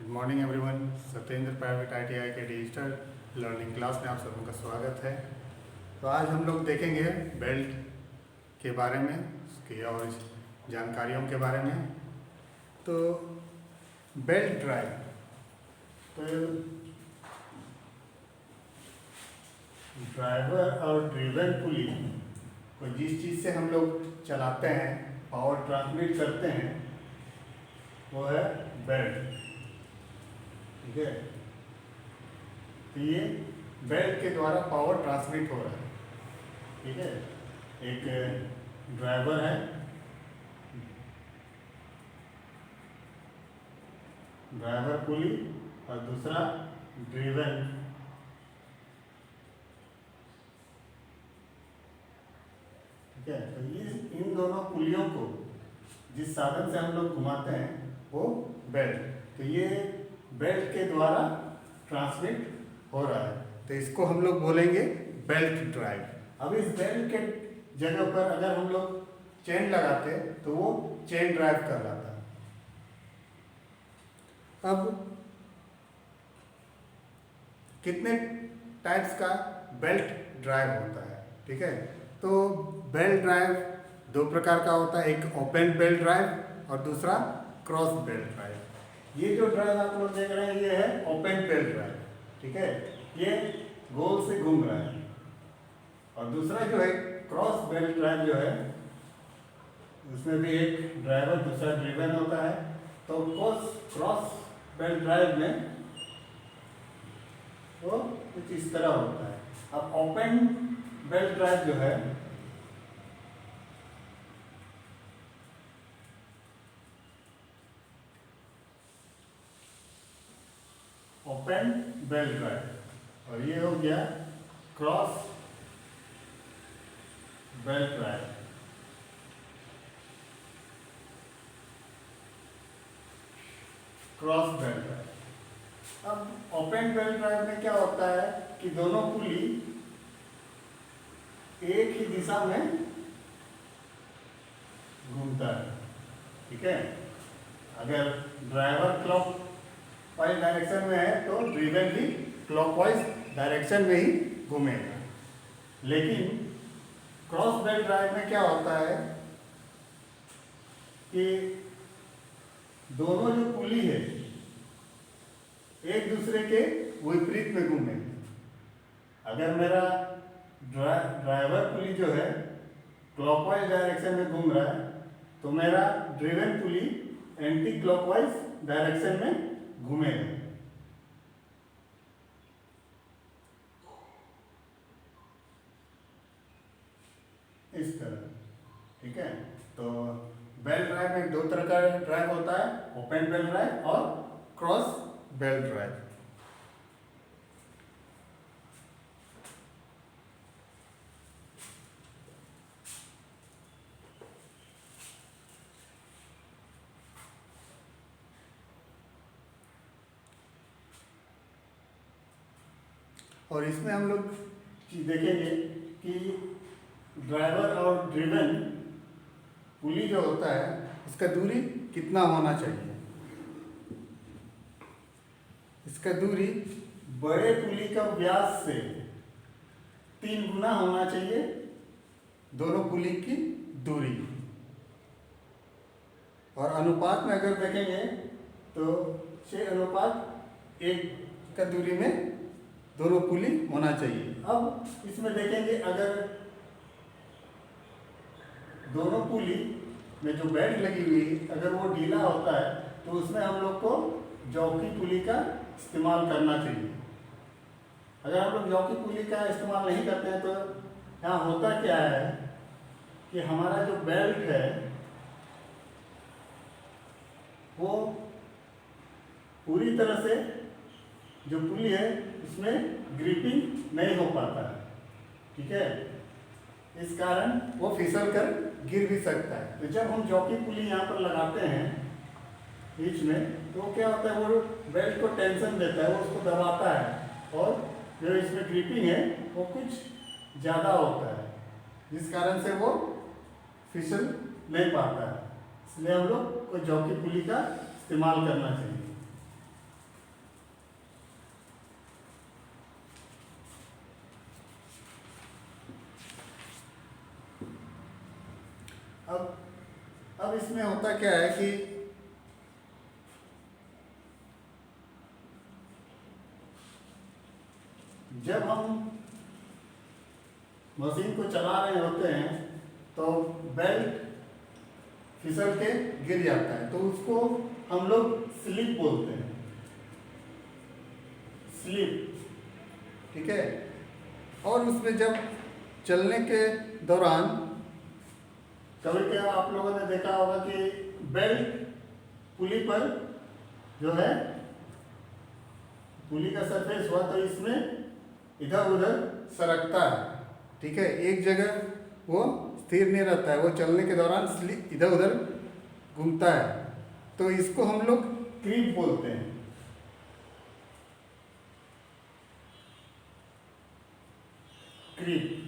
Good morning everyone. Satyendra private ITI के digital learning class में आप सबों का स्वागत है। तो आज हम लोग देखेंगे बेल्ट के बारे में, उसकी और जानकारियों के बारे में। तो बेल्ट ड्राइव, तो ड्राइवर और ड्रिवन पुली को जिस चीज़ से हम लोग चलाते हैं, पावर ट्रांसमिट करते हैं, वो है बेल्ट। ठीक है, तो ये बेल्ट के द्वारा पावर ट्रांसमिट हो रहा है। ठीक है, एक ड्राइवर है, ड्राइवर पुली, और दूसरा ड्रिवन। ठीक है, तो ये इन दोनों पुलियों को जिस साधन से हम लोग घुमाते हैं वो बेल्ट। तो ये बेल्ट के द्वारा ट्रांसमिट हो रहा है, तो इसको हम लोग बोलेंगे बेल्ट ड्राइव। अब इस बेल्ट के जगह पर अगर हम लोग चेन लगाते तो वो चेन ड्राइव कहलाता है। अब कितने टाइप्स का बेल्ट ड्राइव होता है? ठीक है, तो बेल्ट ड्राइव दो प्रकार का होता है, एक ओपन बेल्ट ड्राइव और दूसरा क्रॉस बेल्ट ड्राइव। ये जो ड्राइव आप लोग देख रहे हैं ये है ओपन बेल्ट ड्राइव। ठीक है, ये गोल से घूम रहा है। और दूसरा जो है क्रॉस बेल्ट ड्राइव जो है, उसमें भी एक ड्राइवर दूसरा ड्रिवन होता है। तो क्रॉस बेल्ट ड्राइव में वो कुछ इस तरह होता है। अब ओपन बेल्ट ड्राइव जो है, ओपन बेल्ट ड्राइव, और ये हो गया cross belt drive. Cross belt drive. अब ओपन बेल्ट ड्राइव में क्या होता है कि दोनों पुली एक ही दिशा में घूमता है। ठीक है, अगर ड्राइवर क्लॉक वाइज डायरेक्शन में है तो ड्रिवन भी क्लॉकवाइज डायरेक्शन में ही घूमेगा। लेकिन क्रॉस बेल्ट ड्राइव में क्या होता है कि दोनों जो पुली है एक दूसरे के विपरीत में घूमेंगे। अगर मेरा ड्राइवर पुली जो है क्लॉकवाइज डायरेक्शन में घूम रहा है तो मेरा ड्रिवन पुली एंटी क्लॉकवाइज डायरेक्शन में घूमेगा। इस तरह। ठीक है, तो बेल्ट ड्राइव में दो तरह का ड्राइव होता है, ओपन बेल्ट ड्राइव और क्रॉस बेल्ट ड्राइव। और इसमें हम लोग देखेंगे कि ड्राइवर और ड्रिवन पुली जो होता है उसका दूरी कितना होना चाहिए। इसका दूरी बड़े पुली का व्यास से 3 गुना होना चाहिए, दोनों पुली की दूरी। और अनुपात में अगर देखेंगे तो 6:1 का दूरी में दोनों पुली होना चाहिए। अब इसमें देखेंगे अगर दोनों पुली में जो बेल्ट लगी हुई है अगर वो ढीला होता है तो उसमें हम लोग को जॉकी पुली का इस्तेमाल करना चाहिए। अगर हम लोग जॉकी पुली का इस्तेमाल नहीं करते हैं तो यहाँ होता क्या है कि हमारा जो बेल्ट है वो पूरी तरह से जो पुली है उसमें ग्रिपिंग नहीं हो पाता है। ठीक है, इस कारण वो फिसल कर गिर भी सकता है। तो जब हम जॉकी पुली यहाँ पर लगाते हैं बीच में तो क्या होता है, वो बेल्ट को टेंशन देता है, वो उसको दबाता है और जो इसमें ग्रिपिंग है वो कुछ ज़्यादा होता है, जिस कारण से वो फिसल नहीं पाता है। इसलिए हम लोग को जॉकी पुली का इस्तेमाल करना चाहिए। अब इसमें होता क्या है कि जब हम मशीन को चला रहे होते हैं तो बेल्ट फिसल के गिर जाता है, तो उसको हम लोग स्लिप बोलते हैं, स्लिप, ठीक है। और उसमें जब चलने के दौरान कभी क्या आप लोगों ने देखा होगा कि बेल्ट पुली पर जो है, पुली का सरफेस हुआ तो इसमें इधर उधर सरकता है, ठीक है, एक जगह वो स्थिर नहीं रहता है, वो चलने के दौरान इधर उधर घूमता है, तो इसको हम लोग क्रीप बोलते हैं। क्रीप।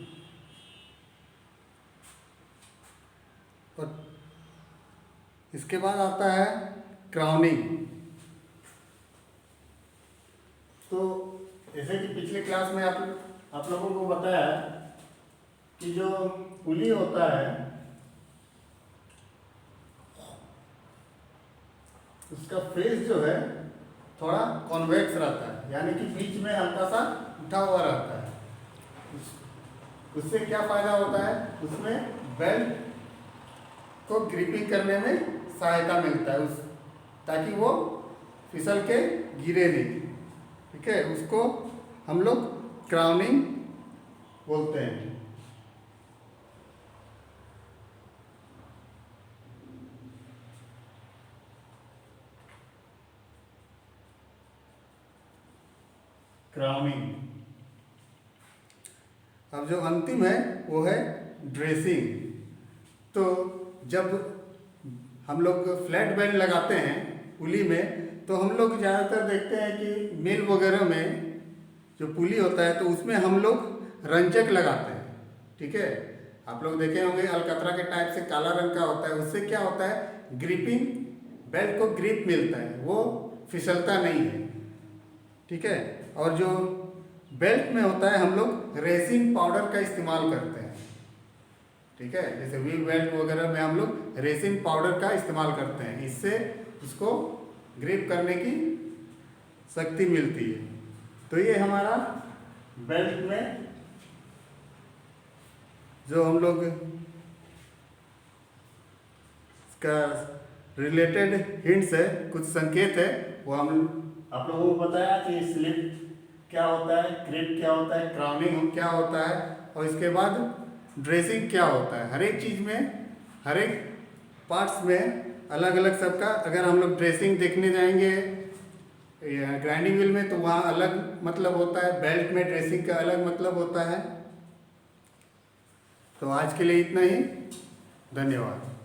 और इसके बाद आता है क्राउनिंग। तो जैसे कि पिछले क्लास में आप लोगों को बताया कि जो पुली होता है उसका फेस जो है थोड़ा कॉन्वेक्स रहता है, यानी कि बीच में हल्का सा उठा हुआ रहता है। उससे क्या फायदा होता है, उसमें बेल्ट को ग्रिपिंग करने में सहायता मिलता है, ताकि वो फिसल के गिरे नहीं, ठीक है। उसको हम लोग क्राउनिंग बोलते हैं। क्राउनिंग। अब जो अंतिम है वो है ड्रेसिंग। तो जब हम लोग फ्लैट बैंड लगाते हैं पुली में, तो हम लोग ज़्यादातर देखते हैं कि मिल वगैरह में जो पुली होता है तो उसमें हम लोग रंजक लगाते हैं, ठीक है। आप लोग देखे होंगे अलकतरा के टाइप से काला रंग का होता है, उससे क्या होता है, ग्रिपिंग, बेल्ट को ग्रिप मिलता है, वो फिसलता नहीं है, ठीक है। और जो बेल्ट में होता है हम लोग रेसिंग पाउडर का इस्तेमाल करते हैं, ठीक है। जैसे वी बेल्ट वगैरह में हम लोग रेसिंग पाउडर का इस्तेमाल करते हैं, इससे उसको ग्रिप करने की शक्ति मिलती है। तो ये हमारा बेल्ट में जो हम लोग इसका रिलेटेड हिंट्स है, कुछ संकेत है, वो हम आप लोगों को बताया कि स्लिप क्या होता है, ग्रिप क्या होता है, क्राउनिंग क्या होता है, और इसके बाद ड्रेसिंग क्या होता है। हर एक चीज़ में, हर एक पार्ट्स में अलग अलग सबका, अगर हम लोग ड्रेसिंग देखने जाएंगे ग्राइंडिंग व्हील में तो वहाँ अलग मतलब होता है, बेल्ट में ड्रेसिंग का अलग मतलब होता है। तो आज के लिए इतना ही, धन्यवाद।